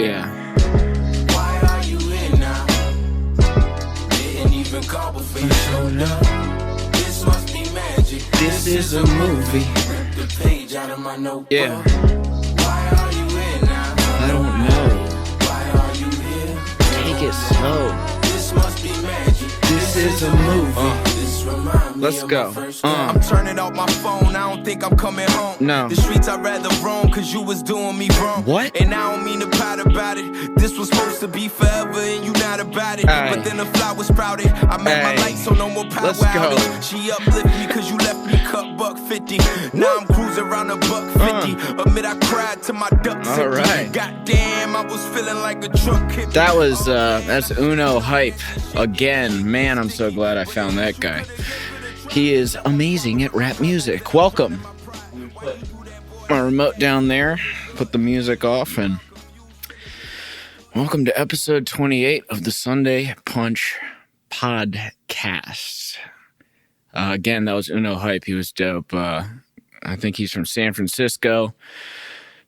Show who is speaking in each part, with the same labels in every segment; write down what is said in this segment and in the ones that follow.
Speaker 1: Yeah.
Speaker 2: Why are you in now? Didn't even call before you showed up. This must be magic.
Speaker 1: This is a movie.
Speaker 2: Rip the page out of my notebook.
Speaker 1: Yeah.
Speaker 2: Why are you in now?
Speaker 1: I don't know.
Speaker 2: Why are you here?
Speaker 1: Take it slow.
Speaker 2: This must be magic.
Speaker 1: This is a movie.
Speaker 2: This remind me
Speaker 1: Let's
Speaker 2: of
Speaker 1: go.
Speaker 2: my first I'm turning out my phone. I don't think I'm coming home.
Speaker 1: No.
Speaker 2: The streets I'd rather roam, cause you was doing me wrong.
Speaker 1: What?
Speaker 2: And I don't mean to pout about it. This was supposed to be forever and you not about it.
Speaker 1: Aye.
Speaker 2: But then the flower sprouted. I met
Speaker 1: Aye.
Speaker 2: my light, so no more power
Speaker 1: Let's go.
Speaker 2: outage. She uplift me cause you left me cut $1.50. Now I'm cruising around $1.50. Admit I cried to my ducks.
Speaker 1: All right.
Speaker 2: Goddamn, I was feeling like a drunk kid.
Speaker 1: That was, that's Uno Hype again. Man, I'm so glad I found that guy. He is amazing at rap music. Welcome. Put my remote down there, put the music off, and welcome to episode 28 of the Sunday Punch podcast. Again, that was Uno Hype. He was dope. I think he's from San Francisco.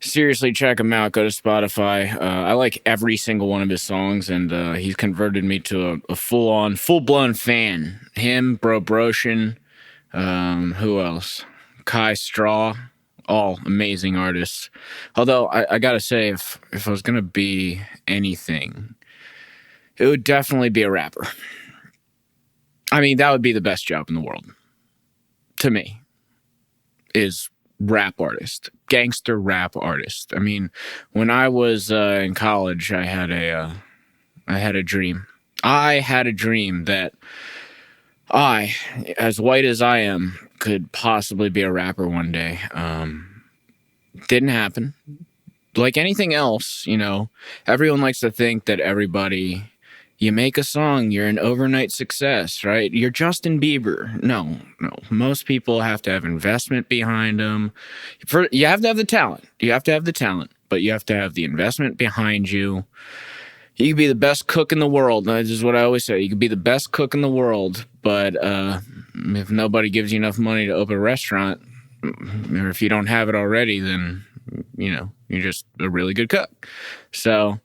Speaker 1: Seriously, check him out. Go to Spotify. I like every single one of his songs, and he's converted me to a full-blown fan. Him, Bro Broshin, who else? Kai Straw, all amazing artists. Although, I gotta say, if I was gonna be anything, it would definitely be a rapper. I mean, that would be the best job in the world. To me, is rap artist, gangster rap artist. I mean, when I was in college, I had a dream. I had a dream that I, as white as I am, could possibly be a rapper one day. Didn't happen. Like anything else, you know, everyone likes to think that you make a song, you're an overnight success, right? You're Justin Bieber. No. Most people have to have investment behind them. You have to have the talent. But you have to have the investment behind you. You could be the best cook in the world. This is what I always say. You could be the best cook in the world, but if nobody gives you enough money to open a restaurant, or if you don't have it already, then, you know, you're just a really good cook. So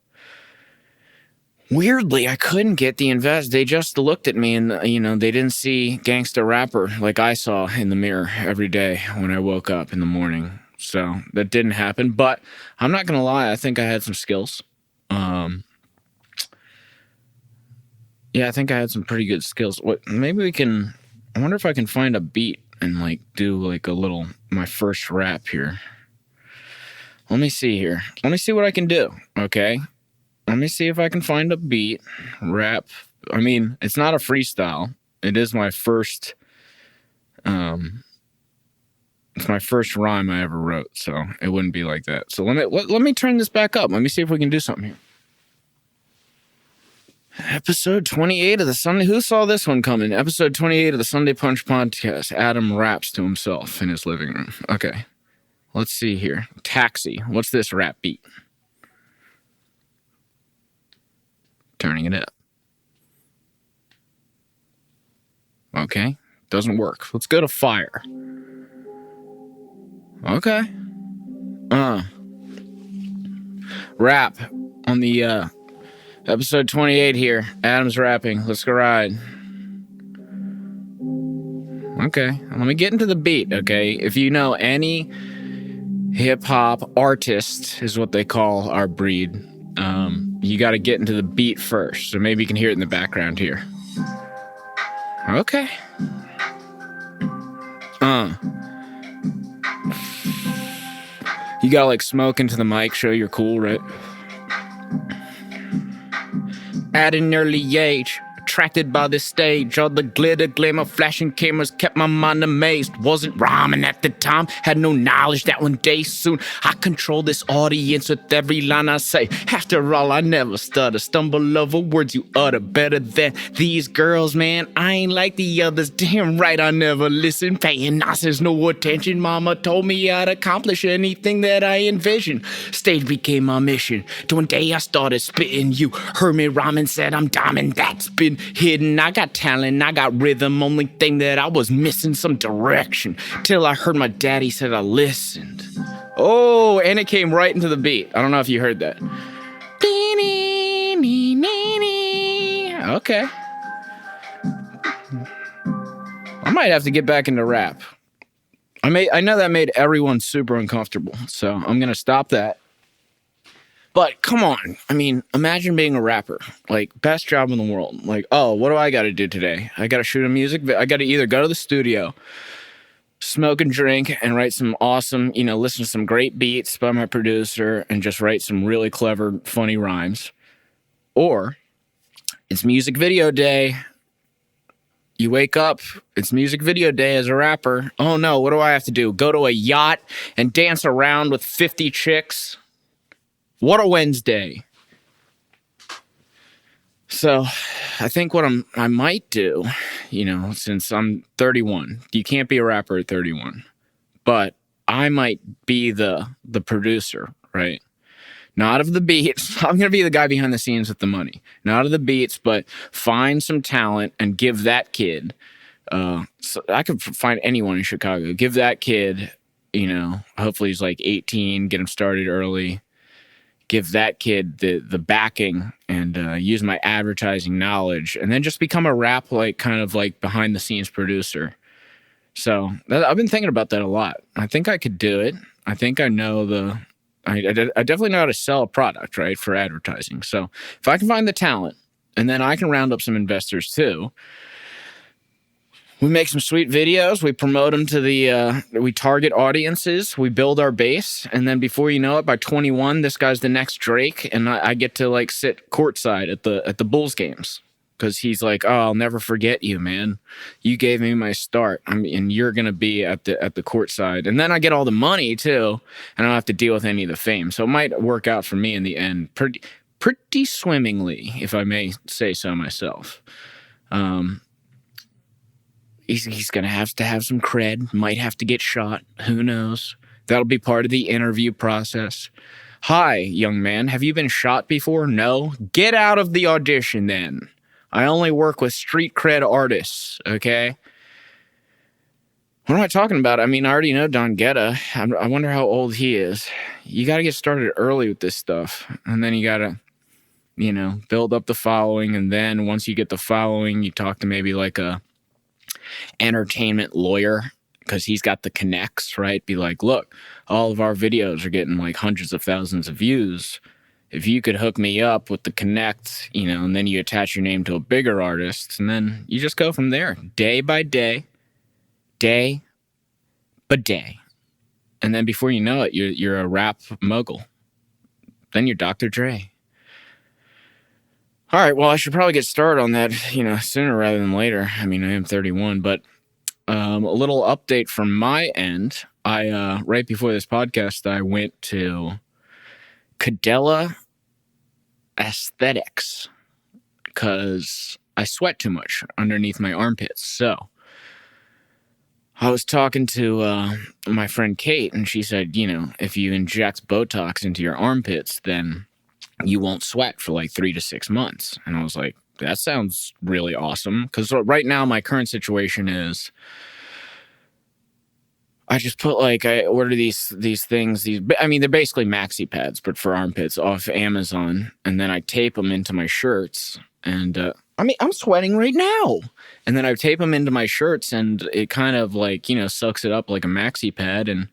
Speaker 1: weirdly, I couldn't get the invest. They just looked at me and, you know, they didn't see gangsta rapper like I saw in the mirror every day when I woke up in the morning. So that didn't happen. But I'm not going to lie. I think I had some skills. Yeah, I think I had some pretty good skills. Maybe I wonder if I can find a beat and like do like my first rap here. Let me see here. Let me see what I can do. Okay. Let me see if I can find a beat, rap. I mean, it's not a freestyle. It is my first, it's my first rhyme I ever wrote, so it wouldn't be like that. So let me turn this back up. Let me see if we can do something here. Episode 28 of the Sunday. Who saw this one coming? Episode 28 of the Sunday Punch podcast. Adam raps to himself in his living room. Okay. Let's see here. Taxi. What's this rap beat? Turning it up. Okay. Doesn't work. Let's go to fire. Okay. Rap on the episode 28 here. Adam's rapping. Let's go ride. Okay. Let me get into the beat, okay? If you know any hip-hop artist is what they call our breed, you got to get into the beat first. So maybe you can hear it in the background here. Okay. You got to like smoke into the mic, show you're cool, right? At an early age, attracted by this stage, all the glitter, glamour, flashing cameras kept my mind amazed. Wasn't rhyming at the time, had no knowledge that one day soon I control this audience with every line I say. After all, I never stutter, stumble over words you utter better than these girls, man. I ain't like the others, damn right I never listen, paying nonsense, no attention. Mama told me I'd accomplish anything that I envisioned. Stage became my mission. To one day I started spitting, you heard me rhyming, said I'm diamond, that's been hidden. I got talent, I got rhythm, only thing that I was missing some direction, till I heard my daddy said I listened. Oh, and it came right into the beat. I don't know if you heard that. Okay. I might have to get back into rap. I know that made everyone super uncomfortable, so I'm going to stop that. But come on. I mean, imagine being a rapper. Like, best job in the world. Like, oh, what do I got to do today? I got to shoot a music video. I got to either go to the studio, smoke and drink, and write some awesome, listen to some great beats by my producer and just write some really clever, funny rhymes. Or it's music video day. You wake up, it's music video day as a rapper. Oh no, what do I have to do? Go to a yacht and dance around with 50 chicks? What a Wednesday. So I think what I might do, since I'm 31, you can't be a rapper at 31, but I might be the producer, right? Not of the beats. I'm going to be the guy behind the scenes with the money. Not of the beats, but find some talent and give that kid, so I could find anyone in Chicago, give that kid, hopefully he's like 18, get him started early, give that kid the backing and use my advertising knowledge, and then just become a rap, kind of behind the scenes producer. So I've been thinking about that a lot. I think I could do it. I think I know I definitely know how to sell a product, right, for advertising. So if I can find the talent, and then I can round up some investors too, we make some sweet videos, we promote them to we target audiences, we build our base, and then before you know it, by 21, this guy's the next Drake, and I get to sit courtside at the Bulls games. Because he's like, oh, I'll never forget you, man. You gave me my start. And you're gonna be at the court side. And then I get all the money too, and I don't have to deal with any of the fame. So it might work out for me in the end, pretty swimmingly, if I may say so myself. He's gonna have to have some cred. Might have to get shot. Who knows? That'll be part of the interview process. Hi, young man. Have you been shot before? No. Get out of the audition then. I only work with street cred artists, okay? What am I talking about? I mean, I already know Don Guetta. I wonder how old he is. You got to get started early with this stuff. And then you got to, build up the following. And then once you get the following, you talk to maybe a entertainment lawyer, because he's got the connects, right? Be like, look, all of our videos are getting hundreds of thousands of views. If you could hook me up with the connect, and then you attach your name to a bigger artist, and then you just go from there, day by day, day by day. And then before you know it, you're a rap mogul. Then you're Dr. Dre. All right, well, I should probably get started on that, sooner rather than later. I mean, I am 31, but a little update from my end. I right before this podcast, I went to Cadella Aesthetics because I sweat too much underneath my armpits. So I was talking to my friend Kate, and she said, if you inject Botox into your armpits, then you won't sweat for 3 to 6 months. And I was like, that sounds really awesome. Because right now my current situation is I just put I order these things. They're basically maxi pads, but for armpits off Amazon, and then I tape them into my shirts. And I'm sweating right now. And then I tape them into my shirts, and it kind of sucks it up like a maxi pad.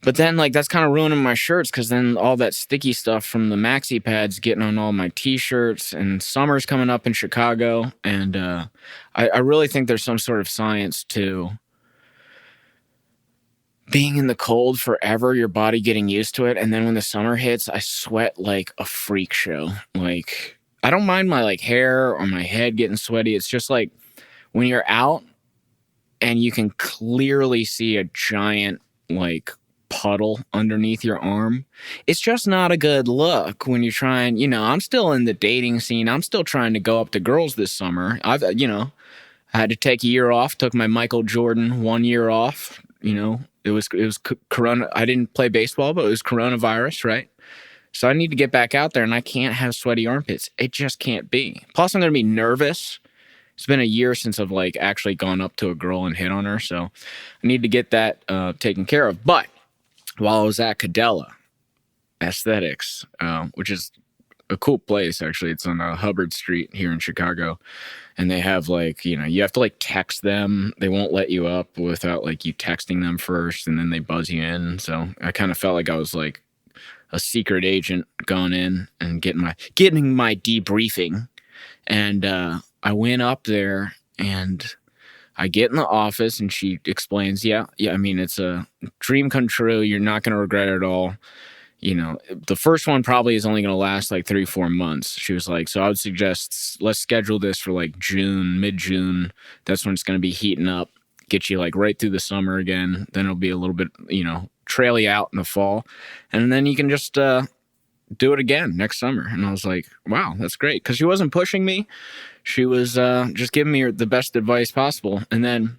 Speaker 1: But then that's kind of ruining my shirts, because then all that sticky stuff from the maxi pads getting on all my t-shirts. And summer's coming up in Chicago, and I really think there's some sort of science to being in the cold forever, your body getting used to it, and then when the summer hits, I sweat like a freak show. I don't mind my hair or my head getting sweaty. It's just when you're out and you can clearly see a giant puddle underneath your arm. It's just not a good look when you're trying, I'm still in the dating scene. I'm still trying to go up to girls this summer. I had to take a year off, took my Michael Jordan 1 year off. It was Corona. I didn't play baseball, but it was coronavirus, right? So I need to get back out there, and I can't have sweaty armpits. It just can't be. Plus, I'm going to be nervous. It's been a year since I've actually gone up to a girl and hit on her, so I need to get that taken care of. But while I was at Cadella Aesthetics, which is a cool place, actually. It's on Hubbard Street here in Chicago. And they have like, you have to like text them. They won't let you up without like you texting them first, and then they buzz you in. So I kind of felt like I was like a secret agent going in and getting my debriefing. And I went up there and I get in the office and she explains, yeah, I mean, it's a dream come true. You're not going to regret it at all. The first one probably is only going to last like 3-4 months. She was like, so I would suggest let's schedule this for like June, mid-June. That's when it's going to be heating up. Get you like right through the summer again. Then it'll be a little bit, trail you out in the fall. And then you can just do it again next summer. And I was like, wow, that's great. Because she wasn't pushing me. She was just giving me the best advice possible. And then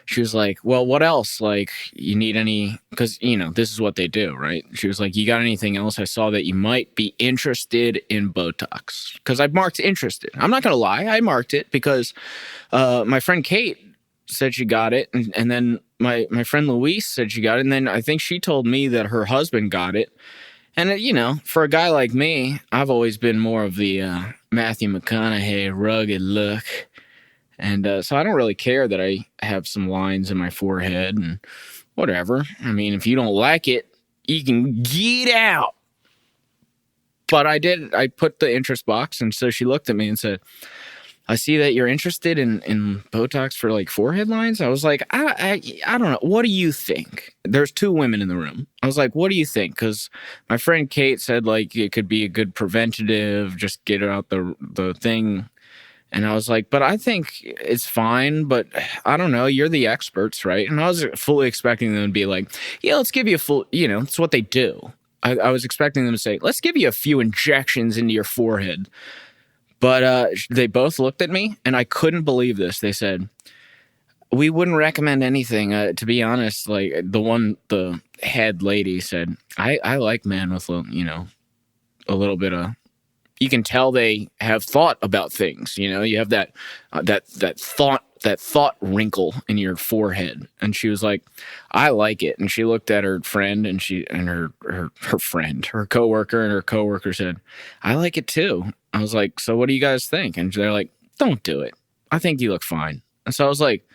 Speaker 1: she was like, well, what else? Like, you need any, because, this is what they do, right? She was like, you got anything else? I saw that you might be interested in Botox. Because I marked interested. I'm not going to lie. I marked it because my friend Kate said she got it. And then my friend Louise said she got it. And then I think she told me that her husband got it. And, for a guy like me, I've always been more of the Matthew McConaughey rugged look. And so I don't really care that I have some lines in my forehead and whatever. I mean, if you don't like it, you can get out. But I did. I put the interest box. And so she looked at me and said, I see that you're interested in Botox for like forehead lines. I was like, I don't know. What do you think? There's 2 women in the room. I was like, what do you think? Because my friend Kate said like it could be a good preventative. Just get out the thing. And I was like, but I think it's fine, but I don't know. You're the experts, right? And I was fully expecting them to be like, yeah, let's give you a full, it's what they do. I was expecting them to say, let's give you a few injections into your forehead. But they both looked at me, and I couldn't believe this. They said, we wouldn't recommend anything. To be honest, like the head lady said, I like men with, a little bit of, you can tell they have thought about things. You have that thought wrinkle in your forehead. And she was like, I like it. And she looked at her friend and her friend, her coworker, and her coworker said, I like it too. I was like, so what do you guys think? And they're like, don't do it. I think you look fine. And so I was like,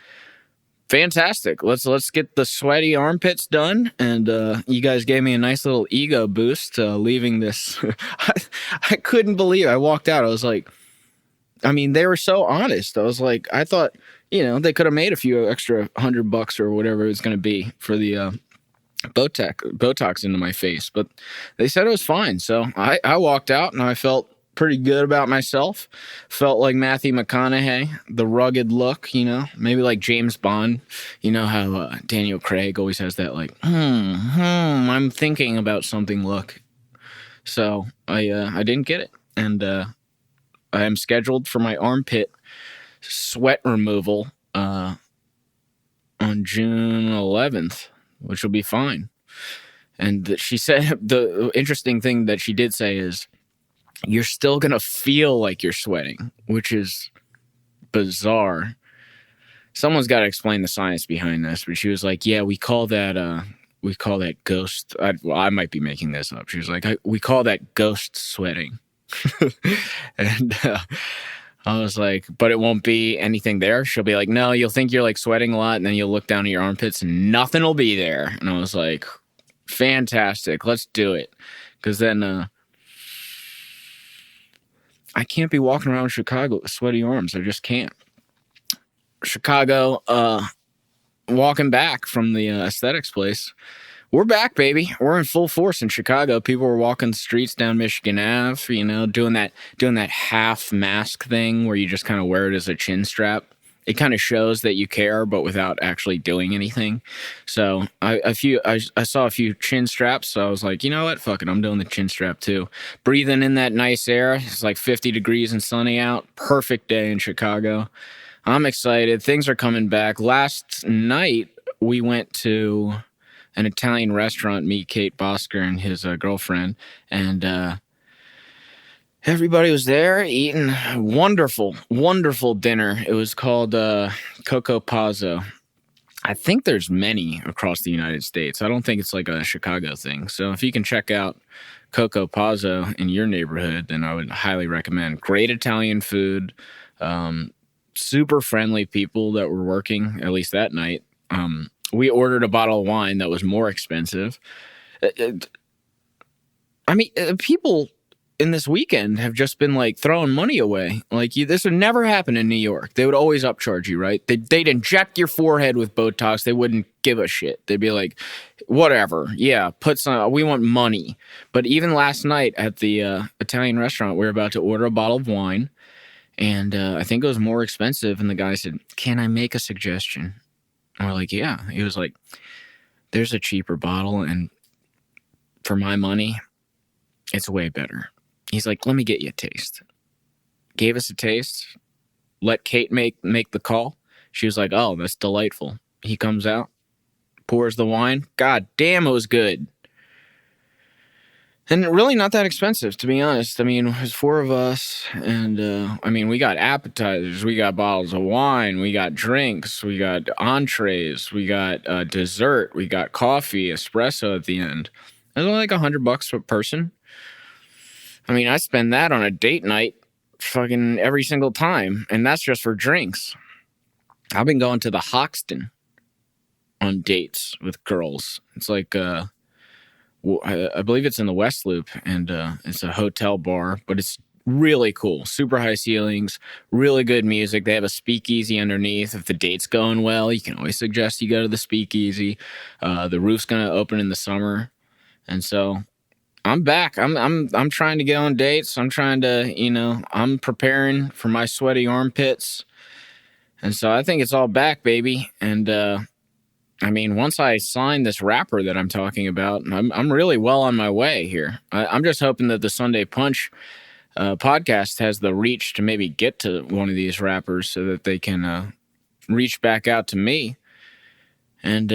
Speaker 1: fantastic. Let's get the sweaty armpits done. And you guys gave me a nice little ego boost leaving this. I couldn't believe it. I walked out. I was like, I mean, they were so honest. I was like, I thought, they could have made a few extra $100 or whatever it was going to be for the Botox into my face. But they said it was fine. So I walked out and I felt pretty good about myself. Felt like Matthew McConaughey, the rugged look, maybe like James Bond. You know how Daniel Craig always has that like, I'm thinking about something look. So I didn't get it. And I am scheduled for my armpit sweat removal on June 11th, which will be fine. And she said, the interesting thing that she did say is, you're still going to feel like you're sweating, which is bizarre. Someone's got to explain the science behind this, but she was like, yeah, we call that ghost. I might be making this up. She was like, we call that ghost sweating. And I was like, but it won't be anything there. She'll be like, no, you'll think you're like sweating a lot, and then you'll look down at your armpits and nothing will be there. And I was like, fantastic. Let's do it. Because then, I can't be walking around Chicago with sweaty arms. I just can't. Chicago, walking back from the aesthetics place. We're back, baby. We're in full force in Chicago. People were walking the streets down Michigan Ave, doing that half mask thing where you just kind of wear it as a chin strap. It kind of shows that you care, but without actually doing anything. So I saw a few chin straps. So I was like, you know what? Fuck it. I'm doing the chin strap too. Breathing in that nice air. It's like 50 degrees and sunny out. Perfect day in Chicago. I'm excited. Things are coming back. Last night we went to an Italian restaurant, meet Kate Bosker and his girlfriend. And, everybody was there eating a wonderful, wonderful dinner. It was called Coco Pazzo. I think there's many across the United States. I don't think it's like a Chicago thing. So if you can check out Coco Pazzo in your neighborhood, then I would highly recommend. Great Italian food, super friendly people that were working, at least that night. We ordered a bottle of wine that was more expensive. People in this weekend have just been like throwing money away. Like this would never happen in New York. They would always upcharge you, right? They'd inject your forehead with Botox. They wouldn't give a shit. They'd be like, whatever. Yeah, put some. We want money. But even last night at the Italian restaurant, we were about to order a bottle of wine, and I think it was more expensive. And the guy said, "Can I make a suggestion?" And we're like, "Yeah." He was like, "There's a cheaper bottle, and for my money, it's way better." He's like, "Let me get you a taste." Gave us a taste. Let Kate make the call. She was like, "Oh, that's delightful." He comes out, pours the wine. God damn, it was good. And really not that expensive, to be honest. I mean, it was 4 of us, and we got appetizers, we got bottles of wine, we got drinks, we got entrees, we got dessert, we got coffee, espresso at the end. It was only like $100 per person. I mean, I spend that on a date night fucking every single time, and that's just for drinks. I've been going to the Hoxton on dates with girls. It's like, I believe it's in the West Loop, and it's a hotel bar, but it's really cool. Super high ceilings, really good music. They have a speakeasy underneath. If the date's going well, you can always suggest you go to the speakeasy. The roof's going to open in the summer, and so I'm back. I'm trying to get on dates. I'm trying to, I'm preparing for my sweaty armpits. And so I think it's all back, baby. And once I sign this rapper that I'm talking about, I'm really well on my way here. I'm just hoping that the Sunday Punch podcast has the reach to maybe get to one of these rappers so that they can reach back out to me and,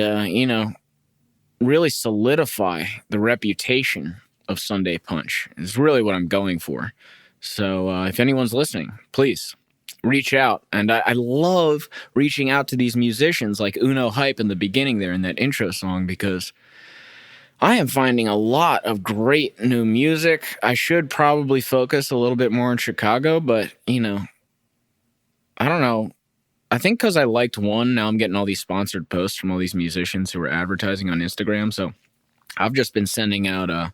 Speaker 1: really solidify the reputation of Sunday Punch is really what I'm going for. So if anyone's listening, please reach out. And I love reaching out to these musicians like Uno Hype in the beginning there in that intro song, because I am finding a lot of great new music. I should probably focus a little bit more in Chicago, but, I don't know. I think because I liked one, now I'm getting all these sponsored posts from all these musicians who are advertising on Instagram. So I've just been sending out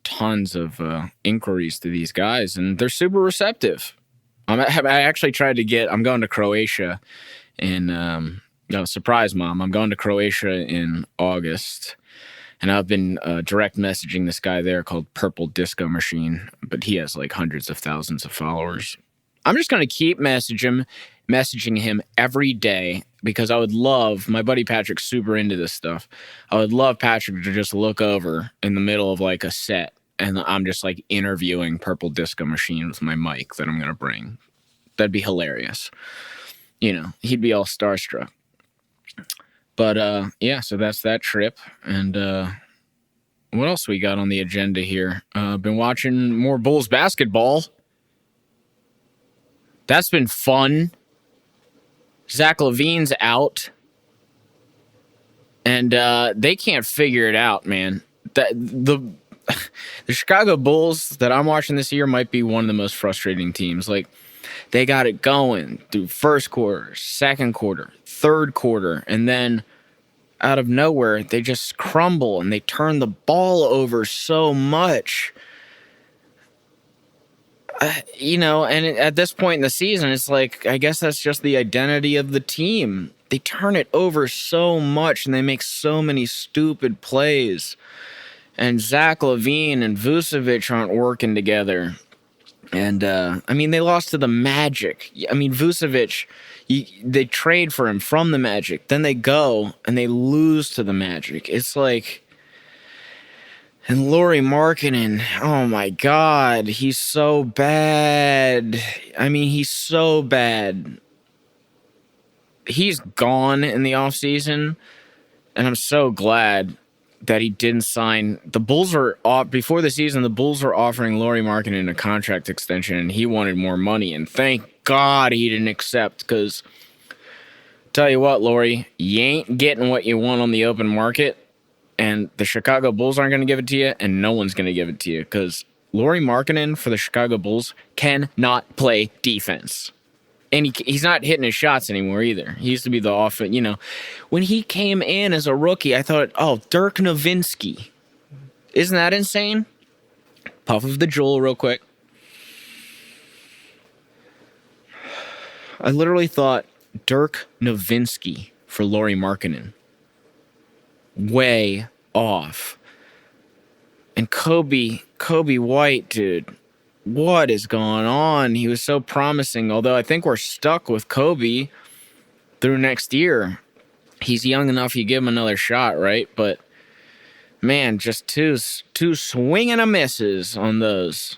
Speaker 1: tons of inquiries to these guys, and they're super receptive. I actually tried to I'm going to Croatia in, surprise mom, I'm going to Croatia in August, and I've been direct messaging this guy there called Purple Disco Machine, but he has like hundreds of thousands of followers. I'm just going to keep messaging him every day, because I would love, my buddy Patrick's super into this stuff. I would love Patrick to just look over in the middle of like a set, and I'm just like interviewing Purple Disco Machine with my mic that I'm going to bring. That'd be hilarious. He'd be all starstruck. But so that's that trip. And what else we got on the agenda here? Been watching more Bulls basketball. That's been fun. Zach LaVine's out. And they can't figure it out, man. The Chicago Bulls that I'm watching this year might be one of the most frustrating teams. Like, they got it going through first quarter, second quarter, third quarter, and then out of nowhere, they just crumble and they turn the ball over so much. And at this point in the season, it's like, I guess that's just the identity of the team. They turn it over so much and they make so many stupid plays. And Zach LaVine and Vucevic aren't working together. And, they lost to the Magic. Vucevic, they trade for him from the Magic. Then they go and they lose to the Magic. It's like... And Lauri Markkanen, oh my God, he's so bad. He's so bad. He's gone in the offseason, and I'm so glad that he didn't sign. The Bulls were before the season, the Bulls were offering Lauri Markkanen a contract extension, and he wanted more money, and thank God he didn't accept, because tell you what, Lauri, you ain't getting what you want on the open market. And the Chicago Bulls aren't going to give it to you, and no one's going to give it to you because Lauri Markkanen for the Chicago Bulls cannot play defense. And he's not hitting his shots anymore either. He used to be the offense. You know, when he came in as a rookie, I thought, oh, Dirk Nowitzki. Isn't that insane? Puff of the Jewel real quick. I literally thought Dirk Nowitzki for Lauri Markkanen. Way off. And Kobe White, dude, what is going on? He was so promising, although I think we're stuck with Kobe through next year. He's young enough, you give him another shot, right? But man, just two swing and a misses on those.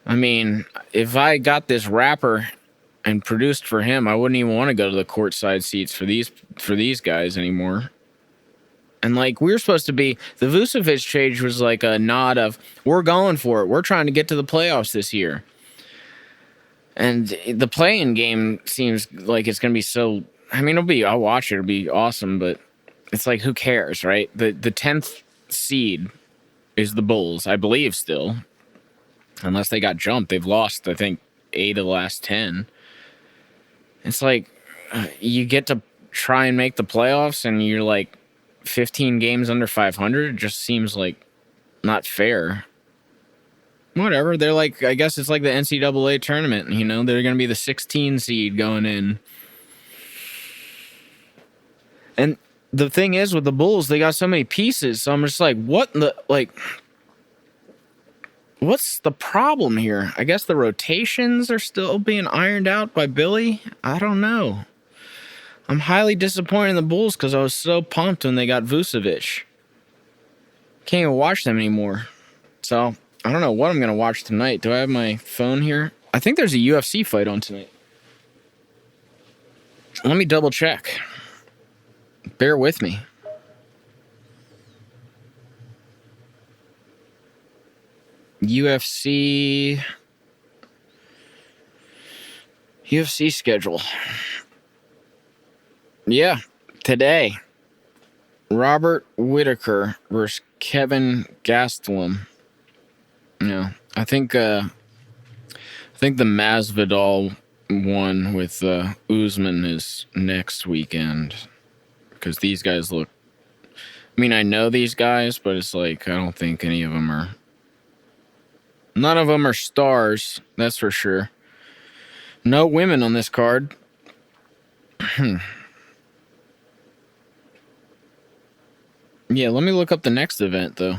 Speaker 1: I mean, if I got this rapper and produced for him, I wouldn't even want to go to the courtside seats for these guys anymore. And like we were supposed to be, the Vucevic trade was like a nod of we're going for it. We're trying to get to the playoffs this year. And the play-in game seems like it's going to be so. I mean, I'll watch it. It'll be awesome, but it's like who cares, right? The 10th seed is the Bulls, I believe still. Unless they got jumped, they've lost I think 8 of the last 10. It's like you get to try and make the playoffs, and you're like 15 games under 500. It just seems like not fair. Whatever. They're like, I guess it's like the NCAA tournament. You know, they're going to be the 16 seed going in. And the thing is with the Bulls, they got so many pieces. So I'm just like, what in the, like, what's the problem here? I guess the rotations are still being ironed out by Billy. I don't know. I'm highly disappointed in the Bulls because I was so pumped when they got Vucevic. Can't even watch them anymore. So, I don't know what I'm going to watch tonight. Do I have my phone here? I think there's a UFC fight on tonight. Let me double check. Bear with me. UFC schedule. Yeah, today. Robert Whittaker versus Kevin Gastelum. Yeah, I think the Masvidal one with Usman is next weekend because these guys look. I mean, I know these guys, but it's like I don't think any of them are. None of them are stars, that's for sure. No women on this card. Yeah, let me look up the next event, though.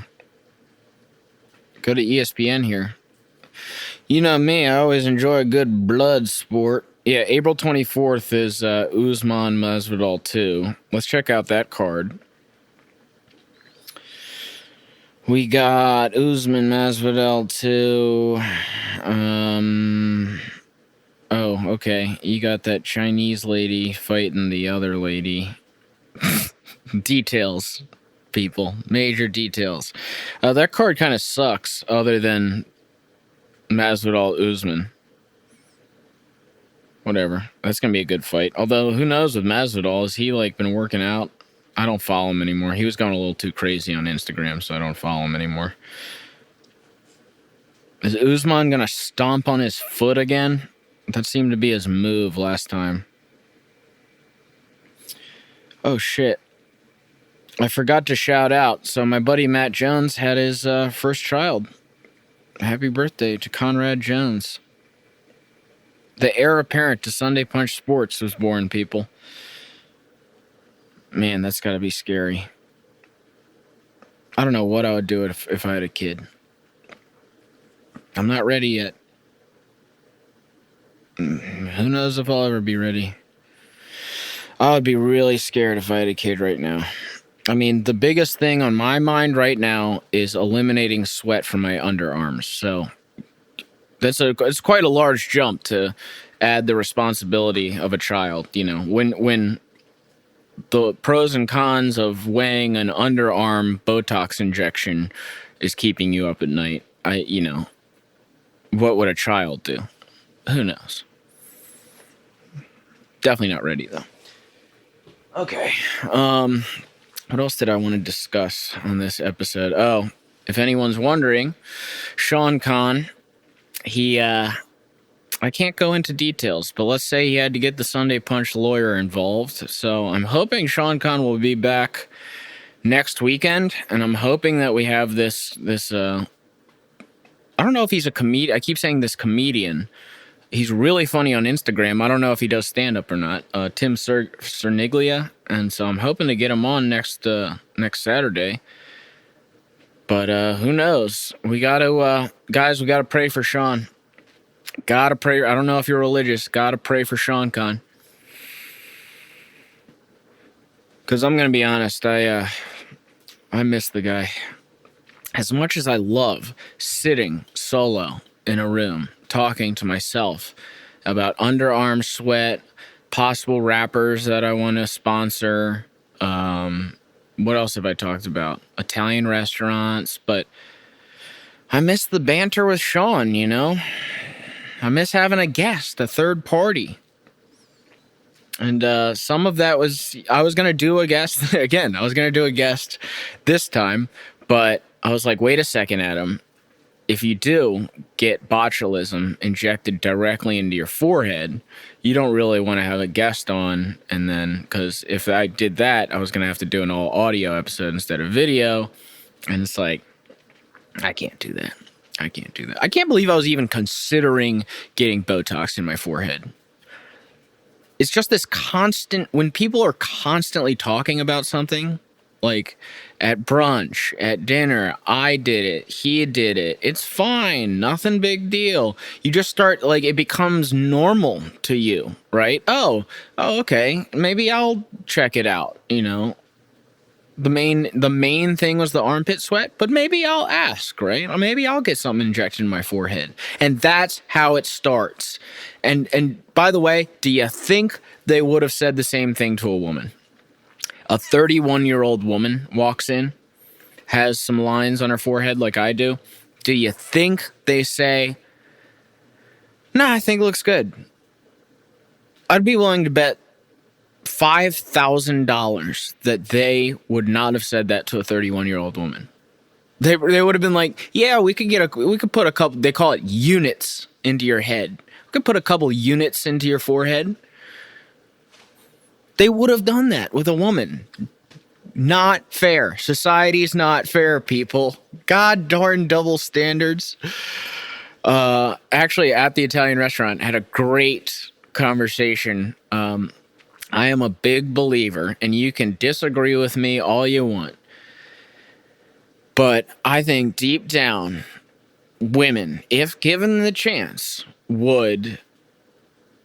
Speaker 1: Go to ESPN here. You know me, I always enjoy a good blood sport. Yeah, April 24th is Usman Masvidal 2. Let's check out that card. We got Usman Masvidal 2. Oh, okay. You got that Chinese lady fighting the other lady. Details, people. Major details. That card kind of sucks other than Masvidal Usman. Whatever. That's going to be a good fight. Although, who knows with Masvidal? Has he like been working out? I don't follow him anymore. He was going a little too crazy on Instagram, so I don't follow him anymore. Is Usman going to stomp on his foot again? That seemed to be his move last time. Oh, shit. I forgot to shout out. So my buddy Matt Jones had his first child. Happy birthday to Conrad Jones. The heir apparent to Sunday Punch Sports was born, people. Man, that's got to be scary. I don't know what I would do if I had a kid. I'm not ready yet. Who knows if I'll ever be ready. I would be really scared if I had a kid right now. I mean, the biggest thing on my mind right now is eliminating sweat from my underarms. So it's quite a large jump to add the responsibility of a child. You know, when the pros and cons of weighing an underarm Botox injection is keeping you up at night. What would a child do? Who knows? Definitely not ready, though. Okay. What else did I want to discuss on this episode? Oh, if anyone's wondering, Sean Conn, I can't go into details, but let's say he had to get the Sunday Punch lawyer involved. So I'm hoping Sean Conn will be back next weekend, and I'm hoping that we have this I don't know if he's a comedian. I keep saying this comedian. He's really funny on Instagram. I don't know if he does stand-up or not. Tim Cerniglia, and so I'm hoping to get him on next Saturday. But who knows? We gotta guys, we gotta pray for Sean. Gotta pray. I don't know if you're religious. Gotta pray for Sean Conn. Because I'm gonna be honest, I miss the guy. As much as I love sitting solo in a room talking to myself about underarm sweat, possible rappers that I want to sponsor, what else have I talked about? Italian restaurants, but I miss the banter with Sean, you know? I miss having a guest, a third party. And some of that was, I was going to do a guest, again, I was going to do a guest this time, but I was like, wait a second, Adam. If you do get botulism injected directly into your forehead, you don't really want to have a guest on. And then, because if I did that, I was going to have to do an all audio episode instead of video. And it's like, I can't do that. I can't do that. I can't believe I was even considering getting Botox in my forehead. It's just this constant, when people are constantly talking about something, like at brunch, at dinner, I did it, he did it, it's fine, nothing big deal. You just start, like, it becomes normal to you, right? Oh, okay, maybe I'll check it out, you know? The main thing was the armpit sweat, but maybe I'll ask, right? Or maybe I'll get something injected in my forehead. And that's how it starts. And by the way, do you think they would have said the same thing to a woman? A 31-year-old woman walks in, has some lines on her forehead like I do. Do you think they say, nah, I think it looks good? I'd be willing to bet $5,000 that they would not have said that to a 31-year-old woman. They would have been like, yeah, we could put a couple, they call it units into your head. We could put a couple units into your forehead. They would have done that with a woman. Not fair. Society's not fair, people. God darn double standards. Actually, at the Italian restaurant, had a great conversation. I am a big believer, and you can disagree with me all you want. But I think deep down, women, if given the chance, would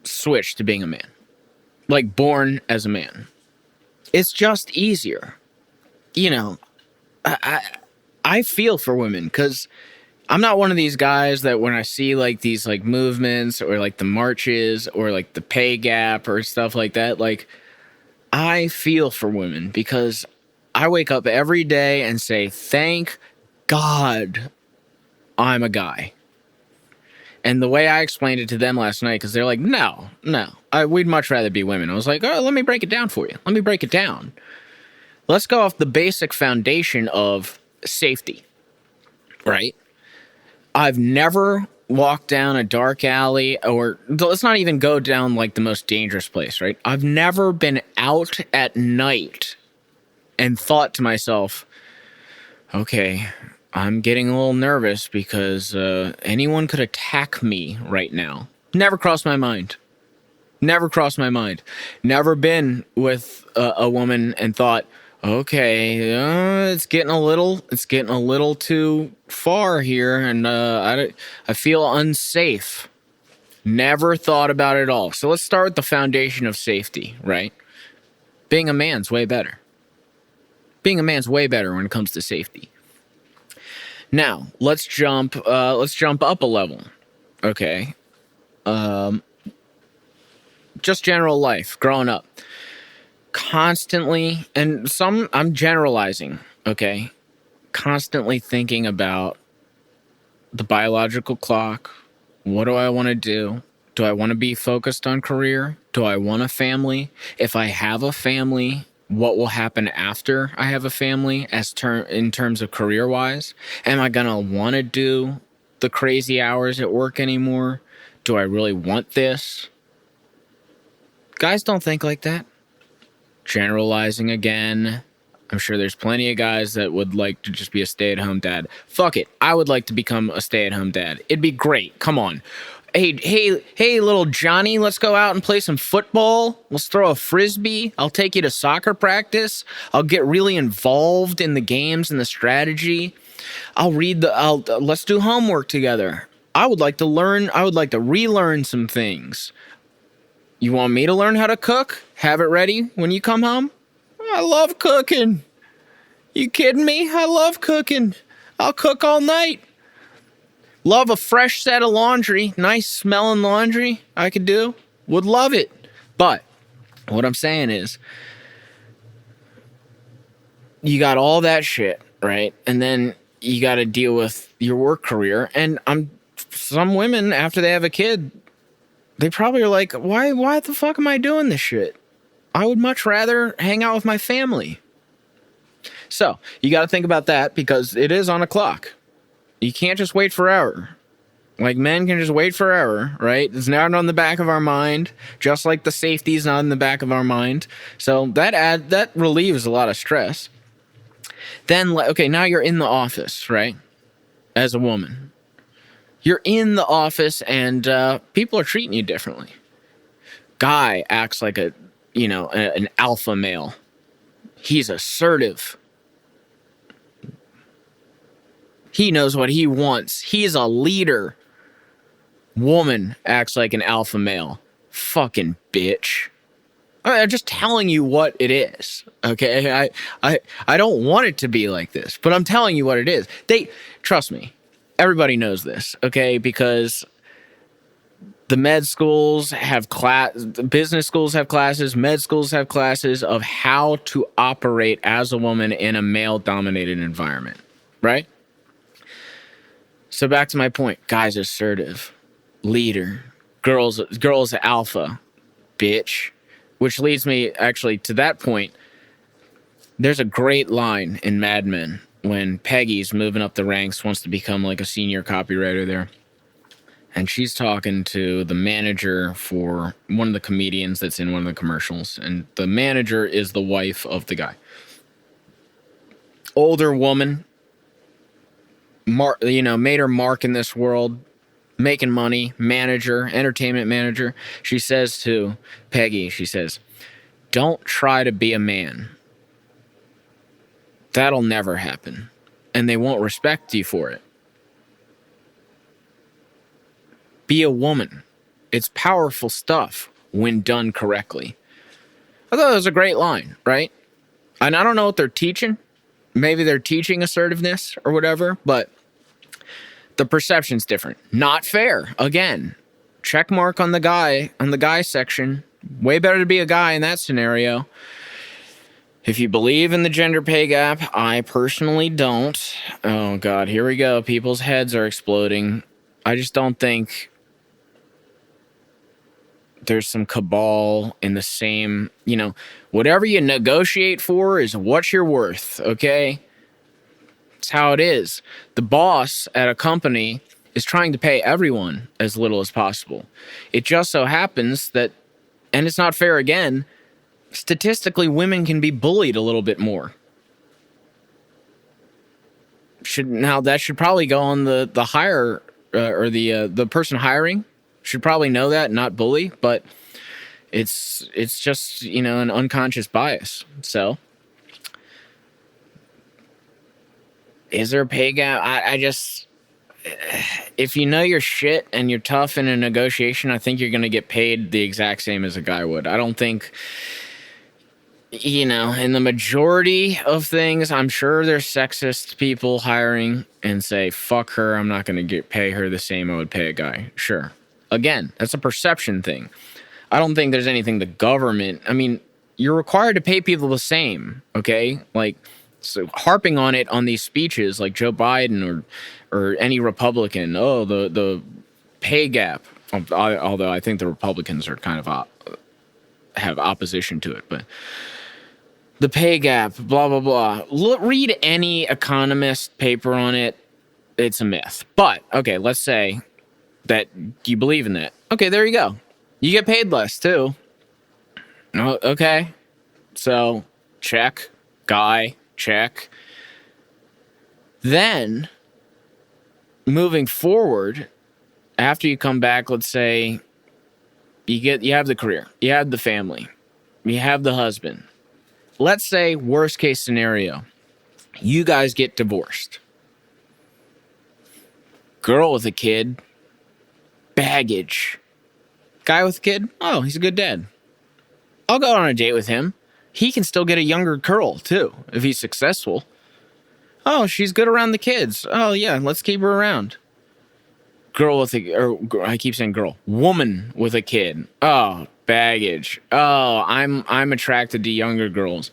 Speaker 1: switch to being a man. Like, born as a man. It's just easier. You know, I feel for women, because I'm not one of these guys that when I see, like, these, like, movements or, like, the marches or, like, the pay gap or stuff like that, like, I feel for women, because I wake up every day and say, thank God I'm a guy. And the way I explained it to them last night, because they're like, no, we'd much rather be women. I was like, oh, let me break it down for you. Let me break it down. Let's go off the basic foundation of safety, right? I've never walked down a dark alley, or let's not even go down, like, the most dangerous place, right? I've never been out at night and thought to myself, okay, I'm getting a little nervous because anyone could attack me right now. Never crossed my mind. Never crossed my mind. Never been with a woman and thought, okay, it's getting a little too far here, and I feel unsafe. Never thought about it at all. So let's start with the foundation of safety, right? Being a man's way better. Being a man's way better when it comes to safety. Now, let's jump up a level. Okay. Just general life, growing up. Constantly, and I'm generalizing, okay? Constantly thinking about the biological clock. What do I want to do? Do I want to be focused on career? Do I want a family? If I have a family, what will happen after I have a family in terms of career wise. Am I gonna want to do the crazy hours at work anymore? Do I really want this? Guys don't think like that. Generalizing again. I'm sure there's plenty of guys that would like to just be a stay-at-home dad. Fuck it. I would like to become a stay-at-home dad. It'd be great. Come on. Hey, little Johnny, let's go out and play some football. Let's throw a frisbee. I'll take you to soccer practice. I'll get really involved in the games and the strategy. Let's do homework together. I would like to relearn some things. You want me to learn how to cook? Have it ready when you come home? I love cooking. You kidding me? I love cooking. I'll cook all night. Love a fresh set of laundry. Nice smelling laundry I could do. Would love it. But what I'm saying is, you got all that shit, right? And then you got to deal with your work career. And some women, after they have a kid, they probably are like, why the fuck am I doing this shit? I would much rather hang out with my family. So you got to think about that, because it is on a clock. You can't just wait forever. Like, men can just wait forever, right? It's not on the back of our mind, just like the safety is not in the back of our mind. So that relieves a lot of stress. Then, okay, now you're in the office, right? As a woman. You're in the office and people are treating you differently. Guy acts like an alpha male. He's assertive. He knows what he wants. He's a leader. Woman acts like an alpha male. Fucking bitch. I'm just telling you what it is. Okay? I don't want it to be like this, but I'm telling you what it is. Trust me. Everybody knows this, okay? Because the med schools have business schools have classes, med schools have classes of how to operate as a woman in a male-dominated environment, right? So back to my point. Guys assertive, leader, girls alpha, bitch. Which leads me actually to that point. There's a great line in Mad Men when Peggy's moving up the ranks, wants to become like a senior copywriter there. And she's talking to the manager for one of the comedians that's in one of the commercials. And the manager is the wife of the guy. Older woman, made her mark in this world, making money, manager, entertainment manager. She says to Peggy, she says, "Don't try to be a man. That'll never happen. And they won't respect you for it. Be a woman. It's powerful stuff when done correctly." I thought it was a great line, right? And I don't know what they're teaching. Maybe they're teaching assertiveness or whatever, but the perception's different. Not fair. Again, check mark on the guy section. Way better to be a guy in that scenario. If you believe in the gender pay gap, I personally don't. Oh, God, here we go. People's heads are exploding. I just don't think there's some cabal in the same, whatever you negotiate for is what you're worth, okay? It's how it is. The boss at a company is trying to pay everyone as little as possible. It just so happens that, and it's not fair again, statistically, women can be bullied a little bit more. That should probably go on the hire or the person hiring should probably know that, not bully, but it's just an unconscious bias. So, is there a pay gap? I just, if you know your shit and you're tough in a negotiation, I think you're going to get paid the exact same as a guy would. I don't think, in the majority of things, I'm sure there's sexist people hiring and say, fuck her, I'm not going to pay her the same I would pay a guy. Sure. Again, that's a perception thing. I don't think there's anything the government, you're required to pay people the same, okay? So harping on it on these speeches like Joe Biden or any Republican, the pay gap, although I think the Republicans are kind of have opposition to it, but the pay gap, blah, blah, blah. Read any economist paper on it. It's a myth. But, okay, let's say that you believe in that. Okay, there you go. You get paid less, too. Oh, okay. So, check. Guy, check. Then, moving forward, after you come back, let's say you have the career, you have the family, you have the husband. Let's say, worst case scenario, you guys get divorced. Girl with a kid, baggage. Guy with a kid, oh, he's a good dad. I'll go on a date with him. He can still get a younger girl, too, if he's successful. Oh, she's good around the kids. Oh, yeah, let's keep her around. I keep saying girl. Woman with a kid. Oh, baggage. Oh, I'm attracted to younger girls.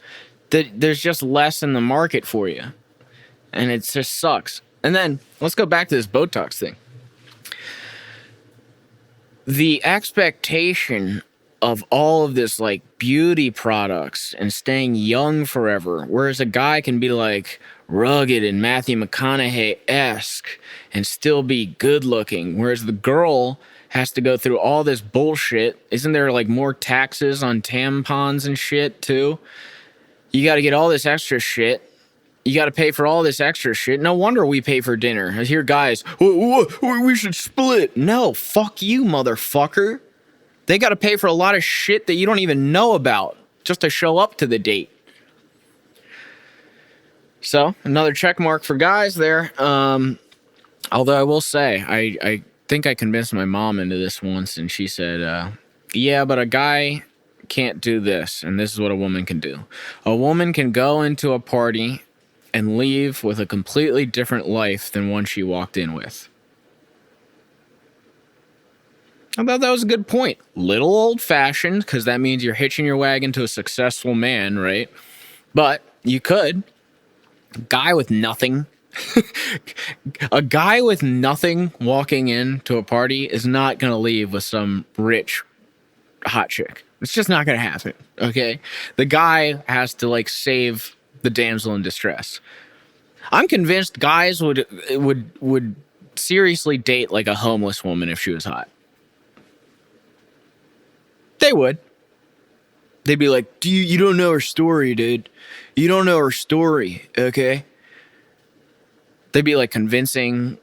Speaker 1: There's just less in the market for you. And it just sucks. And then, let's go back to this Botox thing. The expectation of all of this, like, beauty products and staying young forever, whereas a guy can be, like, rugged and Matthew McConaughey-esque and still be good-looking, whereas the girl has to go through all this bullshit. Isn't there, like, more taxes on tampons and shit, too? You got to get all this extra shit. You got to pay for all this extra shit. No wonder we pay for dinner. I hear guys, we should split. No, fuck you, motherfucker. They got to pay for a lot of shit that you don't even know about just to show up to the date. So, another check mark for guys there. Although I will say, I think I convinced my mom into this once, and she said, yeah, but a guy can't do this, and this is what a woman can do. A woman can go into a party and leave with a completely different life than one she walked in with. I thought that was a good point. Little old-fashioned, because that means you're hitching your wagon to a successful man, right? But you could. A guy with nothing walking into a party is not going to leave with some rich hot chick. It's just not going to happen, okay? The guy has to, like, save the damsel in distress. I'm convinced guys would seriously date, like, a homeless woman if she was hot. They would. They'd be like, you don't know her story, dude. You don't know her story, okay? They'd be like convincing.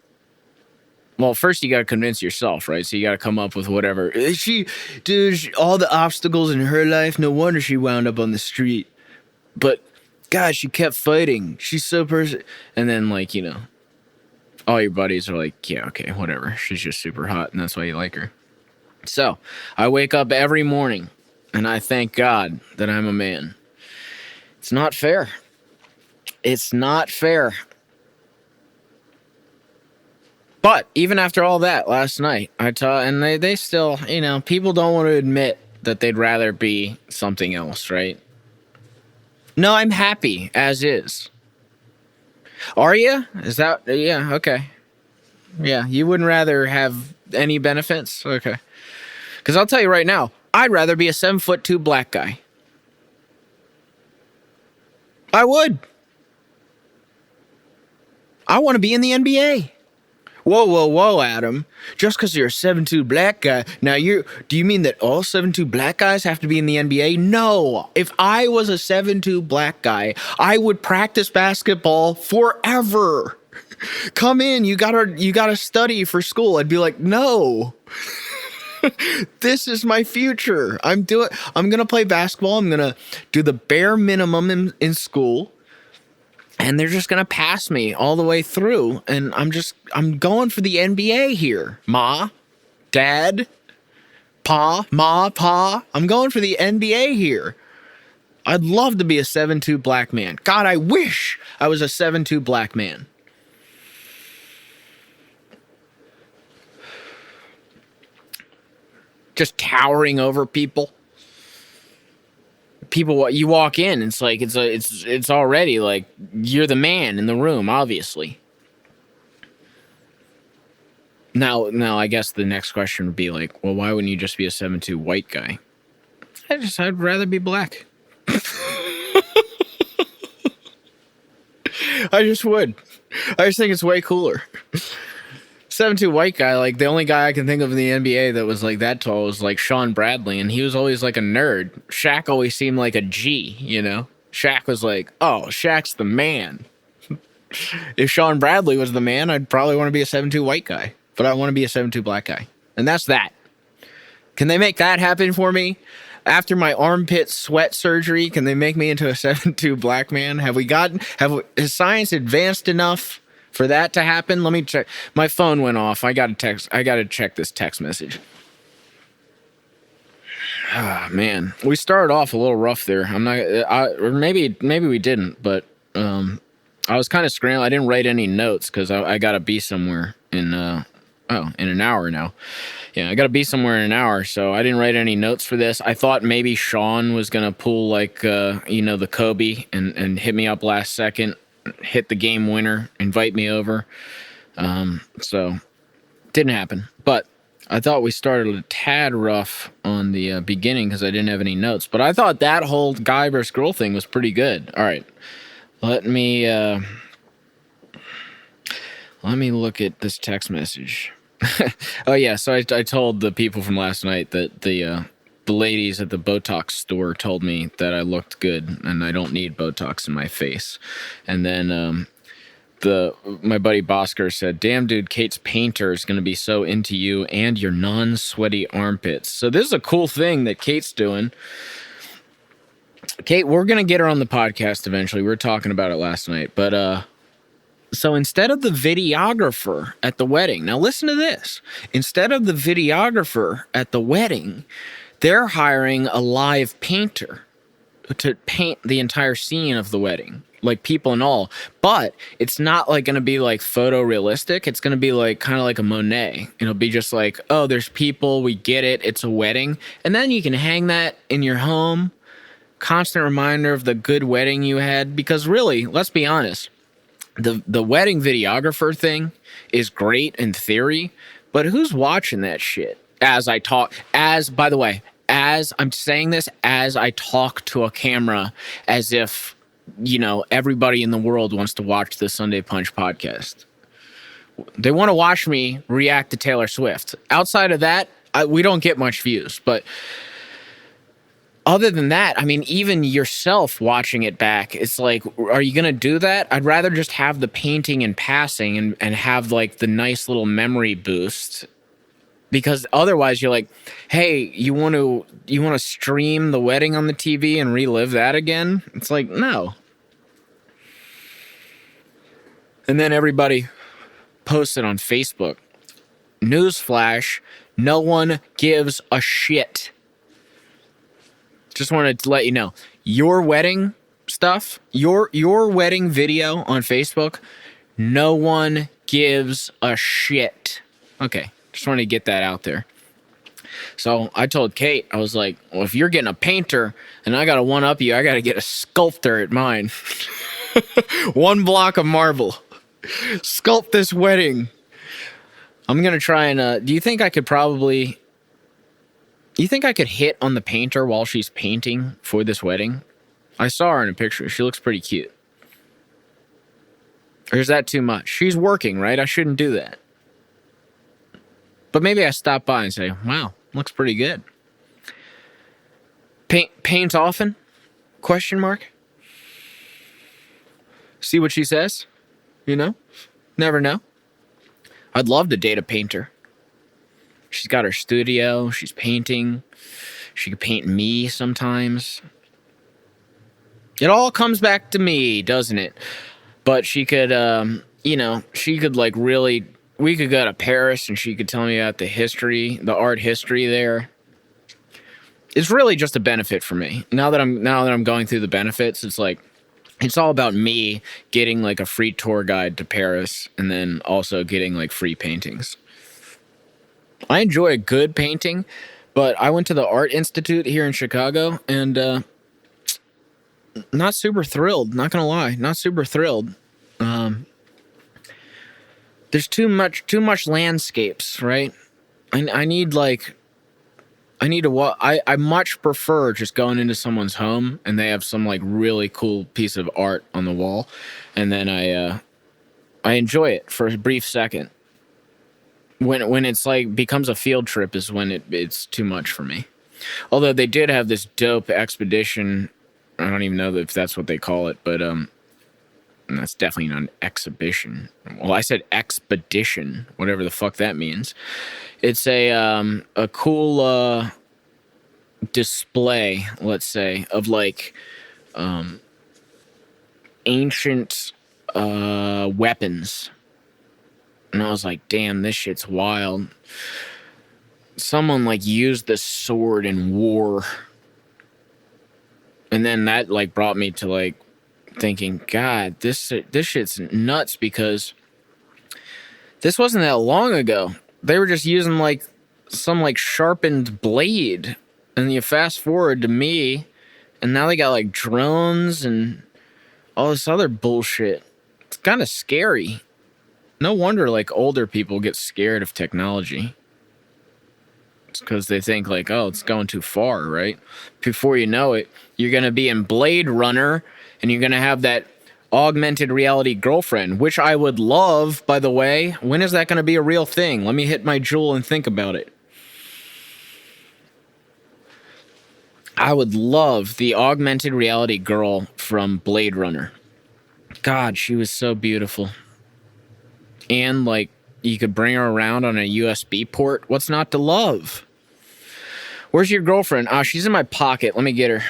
Speaker 1: Well, first you got to convince yourself, right? So you got to come up with whatever. All the obstacles in her life, no wonder she wound up on the street. But, God, she kept fighting. She's so And then, like, you know, all your buddies are like, yeah, okay, whatever. She's just super hot, and that's why you like her. So, I wake up every morning, and I thank God that I'm a man. It's not fair. It's not fair. But, even after all that, last night, and they still, you know, people don't want to admit that they'd rather be something else, right? No, I'm happy, as is. Are you? Is that, yeah, okay. Yeah, you wouldn't rather have any benefits? Okay. Because I'll tell you right now, I'd rather be a 7'2" black guy. I would. I want to be in the NBA. Whoa, Adam. Just because you're a 7'2" black guy, now do you mean that all 7'2" black guys have to be in the NBA? No. If I was a 7'2" black guy, I would practice basketball forever. Come in, you gotta study for school. I'd be like, no. This is my future. I'm gonna play basketball. I'm gonna do the bare minimum in school. And they're just gonna pass me all the way through. And I'm going for the NBA here. Ma, Dad, Pa. I'm going for the NBA here. I'd love to be a 7'2" black man. God, I wish I was a 7'2" black man. Just towering over people. People, you walk in, it's like it's already like you're the man in the room, obviously. Now, I guess the next question would be like, well, why wouldn't you just be a 7'2" white guy? I'd rather be black. I just would. I just think it's way cooler. 7'2" white guy, like the only guy I can think of in the NBA that was like that tall was like Sean Bradley, and he was always like a nerd. Shaq always seemed like a G, you know? Shaq was like, oh, Shaq's the man. If Sean Bradley was the man, I'd probably want to be a 7'2" white guy, but I want to be a 7'2" black guy. And that's that. Can they make that happen for me? After my armpit sweat surgery, can they make me into a 7'2" black man? Has science advanced enough for that to happen? Let me check. My phone went off. I got to check this text message. Ah, man. We started off a little rough there. Or maybe we didn't, but I was kind of scrambling. I didn't write any notes because I got to be somewhere in an hour now. Yeah, I got to be somewhere in an hour, so I didn't write any notes for this. I thought maybe Sean was going to pull like, the Kobe and hit me up last second, hit the game winner, invite me over. So didn't happen, but I thought we started a tad rough on the beginning because I didn't have any notes, but I thought that whole guy versus girl thing was pretty good. All right, let me look at this text message. Oh yeah, so I told the people from last night that the ladies at the Botox store told me that I looked good and I don't need Botox in my face. And then my buddy Bosker said, "Damn dude, Kate's painter is going to be so into you and your non-sweaty armpits." So this is a cool thing that Kate's doing. Kate, we're going to get her on the podcast eventually. We were talking about it last night, but so instead of the videographer at the wedding, now listen to this. Instead of the videographer at the wedding, they're hiring a live painter to paint the entire scene of the wedding, like people and all. But it's not like going to be like photorealistic. It's going to be like kind of like a Monet. It'll be just like, oh, there's people. We get it. It's a wedding. And then you can hang that in your home. Constant reminder of the good wedding you had. Because really, let's be honest. The wedding videographer thing is great in theory, but who's watching that shit? By the way, as I'm saying this, as I talk to a camera, as if, everybody in the world wants to watch the Sunday Punch podcast. They want to watch me react to Taylor Swift. Outside of that, we don't get much views, but other than that, I mean, even yourself watching it back, it's like, are you going to do that? I'd rather just have the painting and passing and have like the nice little memory boost, because otherwise you're like, hey, you want to stream the wedding on the TV and relive that again? It's like, no. And then everybody posts it on Facebook. Newsflash, no one gives a shit. Just wanted to let you know, your wedding stuff, your wedding video on Facebook, no one gives a shit. Okay, just wanted to get that out there. So I told Kate, I was like, well, if you're getting a painter and I got to one-up you, I got to get a sculptor at mine. 1 block of marble. Sculpt this wedding. I'm going to try and, do you think I could hit on the painter while she's painting for this wedding? I saw her in a picture. She looks pretty cute. Or is that too much? She's working, right? I shouldn't do that. But maybe I stop by and say, wow, looks pretty good. Paint often? Question mark? See what she says? Never know. I'd love to date a painter. She's got her studio. She's painting. She could paint me sometimes. It all comes back to me, doesn't it? But she could, she could like really, we could go to Paris and she could tell me about the art history there. It's really just a benefit for me. Now that I'm going through the benefits, it's like, it's all about me getting like a free tour guide to Paris and then also getting like free paintings. I enjoy a good painting, but I went to the Art Institute here in Chicago and not super thrilled. Not gonna lie, not super thrilled. There's too much landscapes, right? I need like I need to I much prefer just going into someone's home and they have some like really cool piece of art on the wall, and then I enjoy it for a brief second. When it's like becomes a field trip is when it's too much for me. Although they did have this dope expedition. I don't even know if that's what they call it, but that's definitely not an exhibition. Well, I said expedition, whatever the fuck that means. It's a cool display, let's say, of like ancient weapons. And I was like, damn, this shit's wild. Someone like used this sword in war. And then that like brought me to like thinking, God, this shit's nuts, because this wasn't that long ago. They were just using like some like sharpened blade. And you fast forward to me, and now they got like drones and all this other bullshit. It's kind of scary. No wonder like older people get scared of technology. It's because they think like, oh, it's going too far, right? Before you know it, you're going to be in Blade Runner, and you're going to have that augmented reality girlfriend, which I would love, by the way. When is that going to be a real thing? Let me hit my jewel and think about it. I would love the augmented reality girl from Blade Runner. God, she was so beautiful. And like, you could bring her around on a USB port. What's not to love? Where's your girlfriend? She's in my pocket. Let me get her.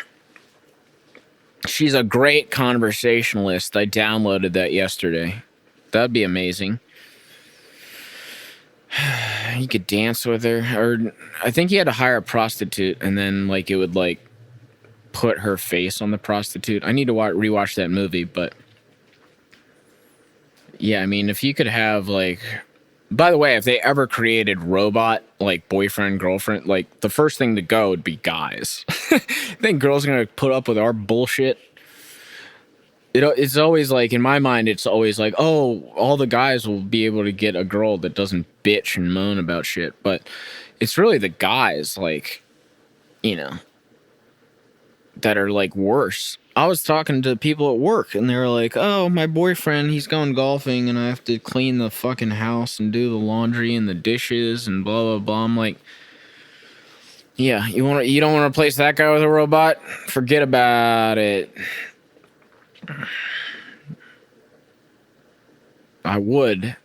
Speaker 1: She's a great conversationalist. I downloaded that yesterday. That'd be amazing. You could dance with her. Or I think you had to hire a prostitute, and then like it would like put her face on the prostitute. I need to rewatch that movie, but yeah, I mean, if you could have like, by the way, if they ever created robot like boyfriend girlfriend, like the first thing to go would be guys. I think girls are gonna put up with our bullshit. It's always like, in my mind, it's always like, oh, all the guys will be able to get a girl that doesn't bitch and moan about shit. But it's really the guys, like, you know, that are like worse. I was talking to people at work, and they were like, oh, my boyfriend, he's going golfing, and I have to clean the fucking house and do the laundry and the dishes and blah, blah, blah. I'm like, yeah, you don't want to replace that guy with a robot? Forget about it. I would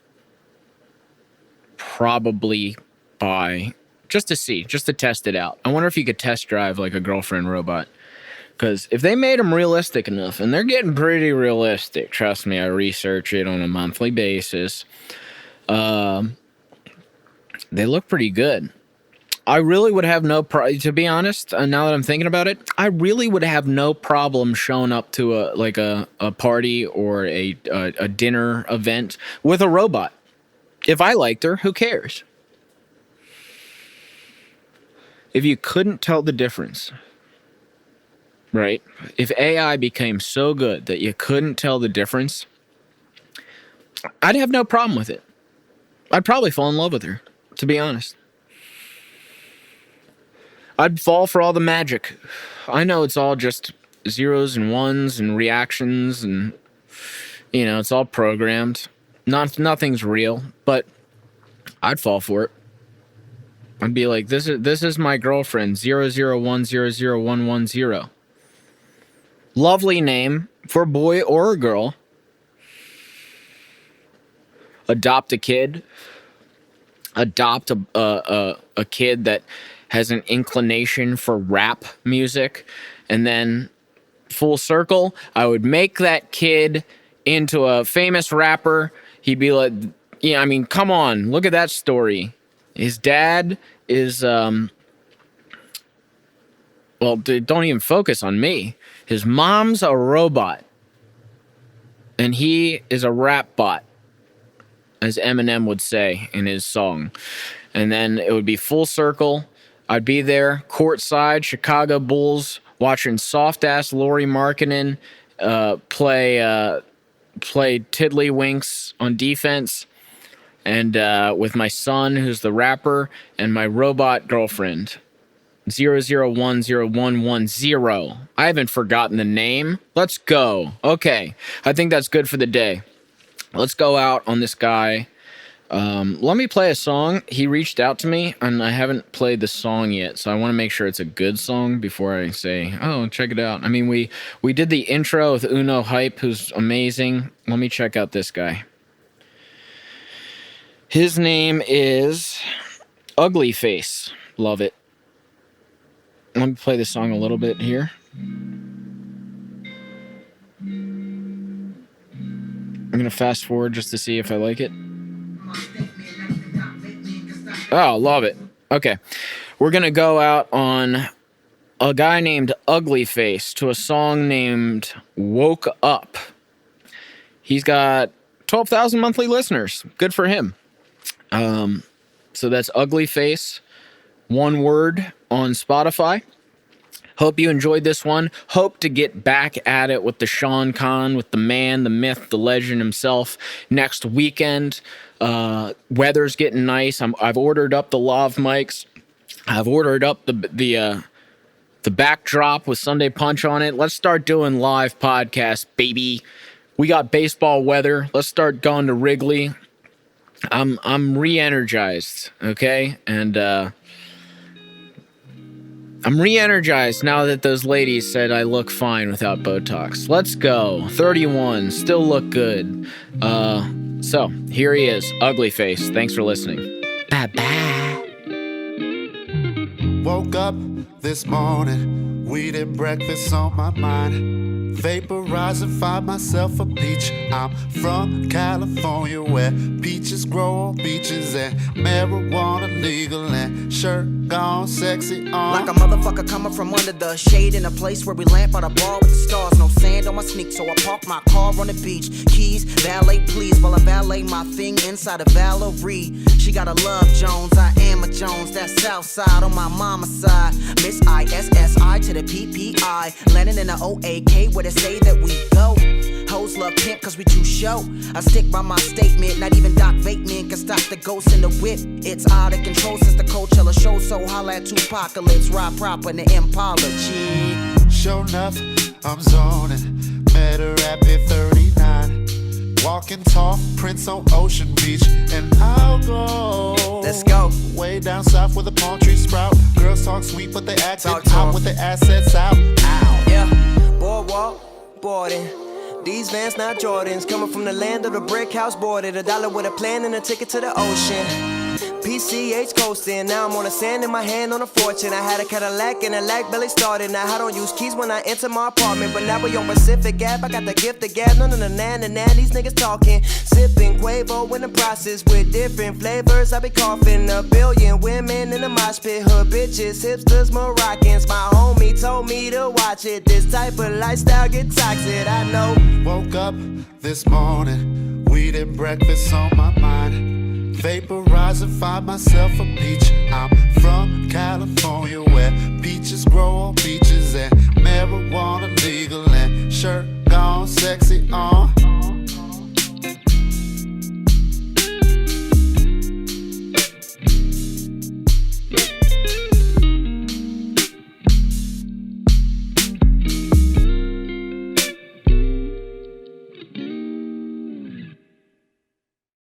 Speaker 1: probably buy, just to test it out. I wonder if you could test drive like a girlfriend robot. Because if they made them realistic enough, and they're getting pretty realistic, trust me, I research it on a monthly basis, they look pretty good. I really would have to be honest, now that I'm thinking about it, I really would have no problem showing up to a party or a dinner event with a robot. If I liked her, who cares? If you couldn't tell the difference, right? If AI became so good that you couldn't tell the difference, I'd have no problem with it. I'd probably fall in love with her, to be honest. I'd fall for all the magic. I know it's all just zeros and ones and reactions, and you know, it's all programmed. Nothing's real, but I'd fall for it. I'd be like, this is my girlfriend, 001001110. Lovely name for a boy or a girl. Adopt a kid. Adopt a kid that has an inclination for rap music, and then full circle, I would make that kid into a famous rapper. He'd be like, yeah, I mean, come on, look at that story. His dad is, well, don't even focus on me. His mom's a robot, and he is a rap bot, as Eminem would say in his song. And then it would be full circle. I'd be there, courtside, Chicago Bulls, watching soft-ass Lauri Markkanen play tiddlywinks on defense, and with my son, who's the rapper, and my robot girlfriend. 0010110. I haven't forgotten the name. Let's go. Okay. I think that's good for the day. Let's go out on this guy. Let me play a song. He reached out to me, and I haven't played the song yet, so I want to make sure it's a good song before I say, oh, check it out. I mean, we did the intro with Uno Hype, who's amazing. Let me check out this guy. His name is Ugly Face. Love it. Let me play this song a little bit here. I'm going to fast forward just to see if I like it. Oh, love it. Okay. We're going to go out on a guy named Ugly Face to a song named Woke Up. He's got 12,000 monthly listeners. Good for him. So that's Ugly Face, one word, on Spotify. Hope you enjoyed this one. Hope to get back at it with the Sean Khan, with the man, the myth, the legend himself next weekend. Weather's getting nice. I've ordered up the lav mics. I've ordered up the backdrop with Sunday Punch on it. Let's start doing live podcasts, baby. We got baseball weather. Let's start going to Wrigley. I'm re-energized, okay? And I'm re-energized now that those ladies said I look fine without Botox. Let's go. 31. Still look good. So, here he is. Ugly Face. Thanks for listening. Bye-bye.
Speaker 3: Woke up this morning, weed and breakfast on my mind. Vaporize and find myself a peach. I'm from California where peaches grow on beaches and marijuana legal and shirt gone sexy on.
Speaker 4: Like a motherfucker coming from under the shade in a place where we lamp by the bar with the stars. No sand on my sneak, so I park my car on the beach. Keys, valet please, while I valet my thing inside a Valerie. She got a love Jones, I am a Jones. That's Southside on my mama's side. Miss ISSI to the PPI. Landing in the OAK where they say that we go. Hoes love pimp cause we too show. I stick by my statement, not even Doc Vateman can stop the ghost in the whip. It's out of control since the Coachella show, so holla at Tupacalypse, ride proper in the Impala G.
Speaker 3: Sure enough, I'm zoning. Met her at Pier 39. Walking tall, Prince on Ocean Beach, and I'll go.
Speaker 4: Let's go.
Speaker 3: Way down south where the palm trees sprout. Girls talk sweet, but they act
Speaker 4: Talk
Speaker 3: out with their assets out. Ow.
Speaker 4: Yeah, boardwalk, boarding. These Vans not Jordans, coming from the land of the brick house boarded. $1 with a plan and a ticket to the ocean. PCH coasting, now I'm on the sand in my hand on a fortune. I had a Cadillac and a lag belly started. Now I don't use keys when I enter my apartment, but now we on Pacific Ave. I got the gift of gab, none of the nan and nan. These niggas talking, sipping Quavo in the process with different flavors. I be coughing 1 billion women in the mosh pit, hood bitches, hipsters, Moroccans. My homie told me to watch it. This type of lifestyle get toxic, I know.
Speaker 3: Woke up this morning, weed and breakfast on my mind. Vaporize and find myself a peach. I'm from California where peaches grow on beaches and marijuana legal and shirt gone sexy on.